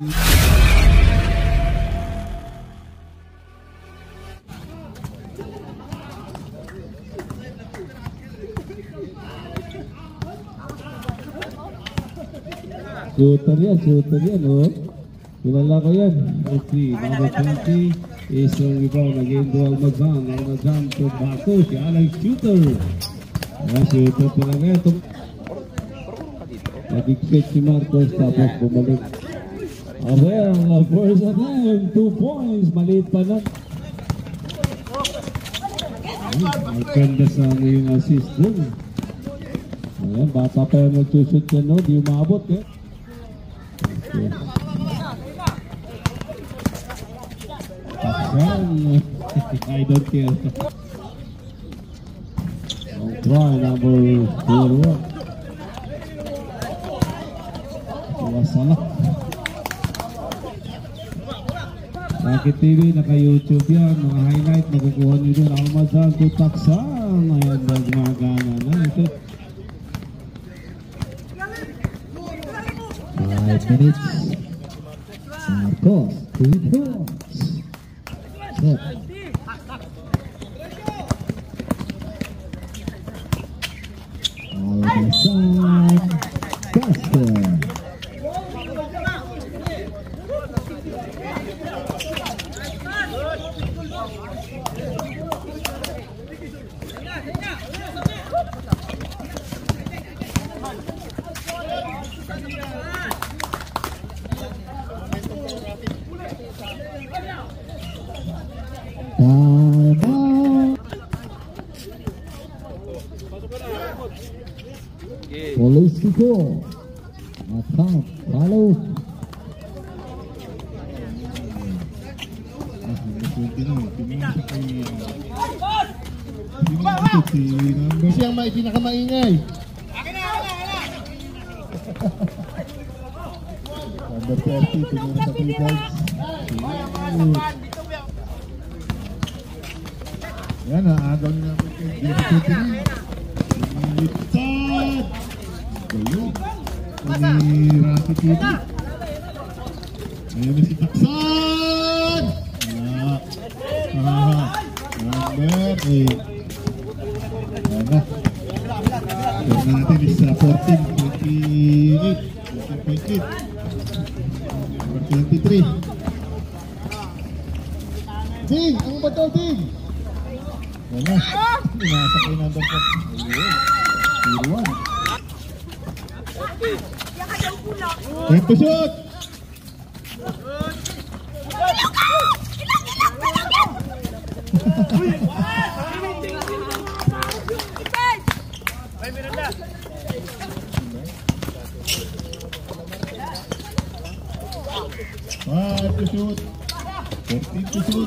Shooter yan, oh. Kilala ko yan. Number 20 is yung rebound again to Almazan to Bato. Si Alex Shooter. Shooter talaga yan. Nag-expect si Marcos tapos bumalik. Well, first attempt, 2 points. Maliit pa lang. Magpenda sana yung assist dun. Ayan, bata pa yung nag-shoot yan, no? Di umabot, eh. I don't care. I'll try number 4. Wasalak. Bakit TV, naka-YouTube yan. Mga highlight, makukuha nyo doon. Almazan to Taksan. Ayan, magmagana na ito. 5 minutes. Marcos, 2 points. Set. Almazan, basket. Polisico attack follow. Siyang may pinakamaingay. Number 30, tingin sa P-Guards. Yan, naagaw nyo namin kay P-Guards. Liptad! Gayon. Ni Rafi TV. Ayan na si Taksan! Wala. Number 8. Ayan na. Score natin is 14.8. 14.8. Number 23. Ding! Ang ba ito, Ding? Ayan na. Nasa kayo number 4. Ayun. 0-1. Time to shoot! Five to shoot. 14 to shoot.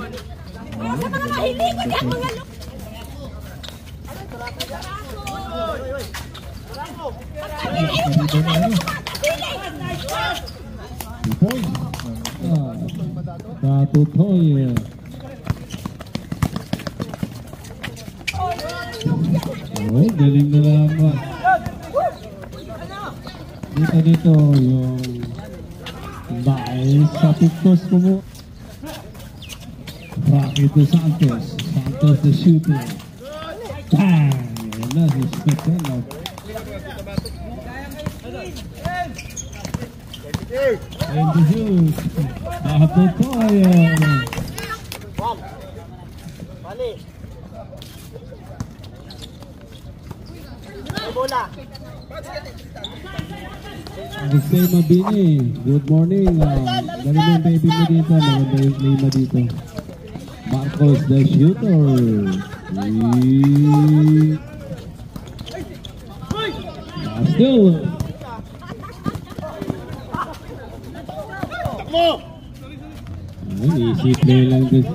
Tatutoy. Oh, galing na naman. Dito yung dahil sa pictures ko mo. Rocky to Santos. Santos the shooter. Bang! Yan na, respect na. And the shoot. Tatutoy. Bali. Bola. Stay Mabini. Good morning. Dali mo yung baby mo dito. Maganda yung play mo dito. Marcos the shooter. Still. Easy play lang din.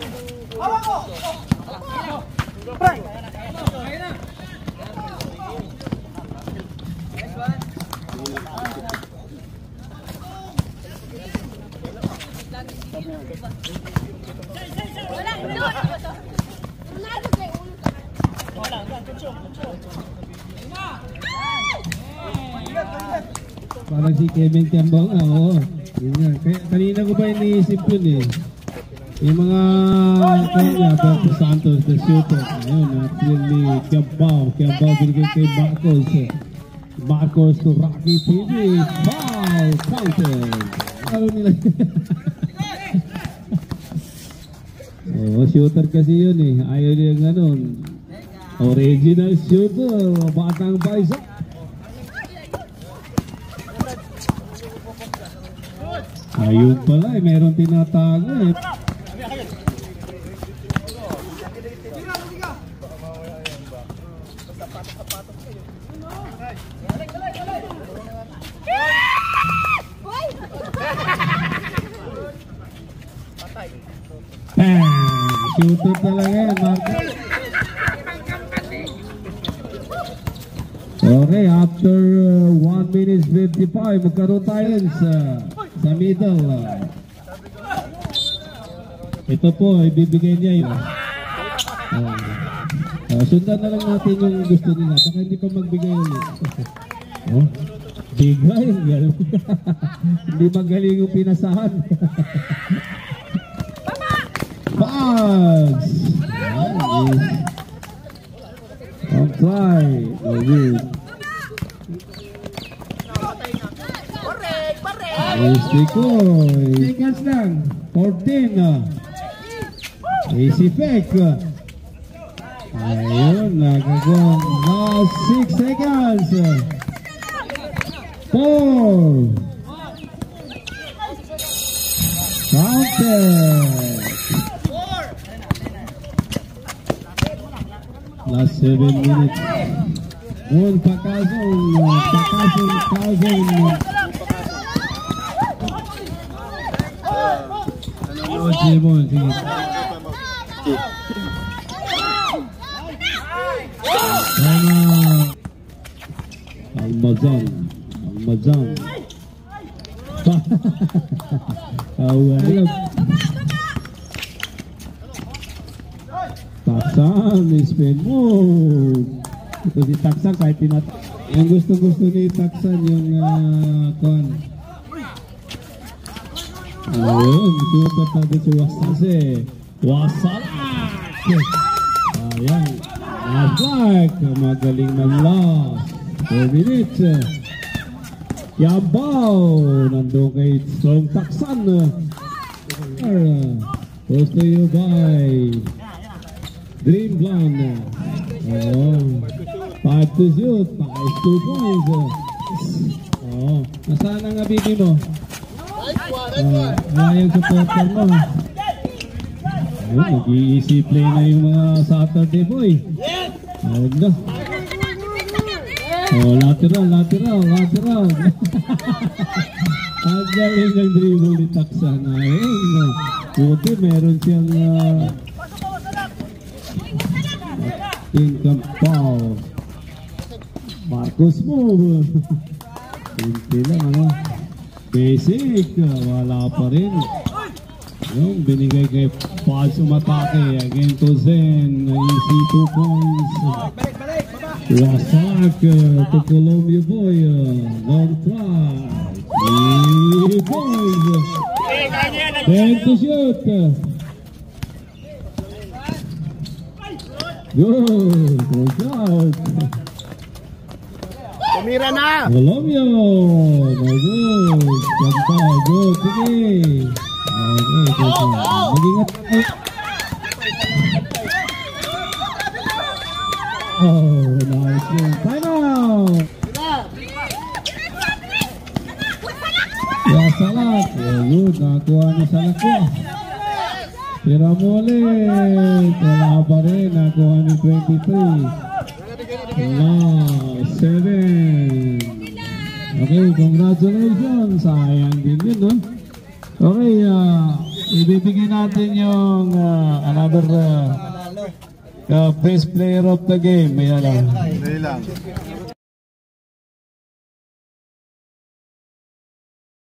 Parang si Kevin Tiambong, Yun nga. Kanina ko ba iniisip yun eh. Yung mga kanya, Berto Santos, the shooter. Ayun, actually, Kiambao binigay kay Marcos. Marcos to Rocky TV. Foul counted. Ano nila? Oh, shooter kasi yun eh. Ayaw niya ganun. Original shooter. Batang Paisa. Ayun pala eh. Meron tinatago eh. Shooter talaga yan, Marcos. Okay, after 1 minutes 55, magkaroon tayo sa middle. Ito po, ibibigay niya yun. Sundan na lang natin yung gusto nila. Baka hindi pa magbigay ulit. Oh, bigay. Hindi magaling yung pinasahan. Pass! On try. Oh, good. Seconds lang. 14. Easy fake. Ayun, nagagawang last 6 seconds. 4. Counted. Last 7 minutes. Moon Pakazon. Jimon, sige. Almazan. Taksan, spin move. Ito si Taksan kahit yung gusto ni Taksan yung kon. Ayun, super tabi si Wasase. Wasalak! Ayan, Nasbak, magaling ng last 4 minutes. Kiambao, nandun kay Strong Taksan. Close to you by Dreamland. 5 to shoot, nice 2 points. Nasaan ang abigi mo? Yung supporter mo. Nag-i-easy play na yung mga Saturday boy. Ayun na. Lateral. Ang galing ng dribble ni Taksan. Ayun. Buti meron siyang income foul. Marcos move. Hindi lang basic. Wala pa rin. Yung binigay kay Paz umatake again to Zen. Easy 2 points. Wasak to Columbia boy. Long try. 3 points. 10 to shoot. Good. Good out. Tumira na. Columbia. No good. Ganda. Good. Sige. Mag-ingat. Nice one. Time out. Salat. Yun, nakakuha ni Salat ko. Tira mo ulit. Wala pa rin. Nakakuha ni 23. 7. Okay, congratulations. Sayang din yun, no? Okay, ibibigay natin yung another best player of the game. Ayan lang.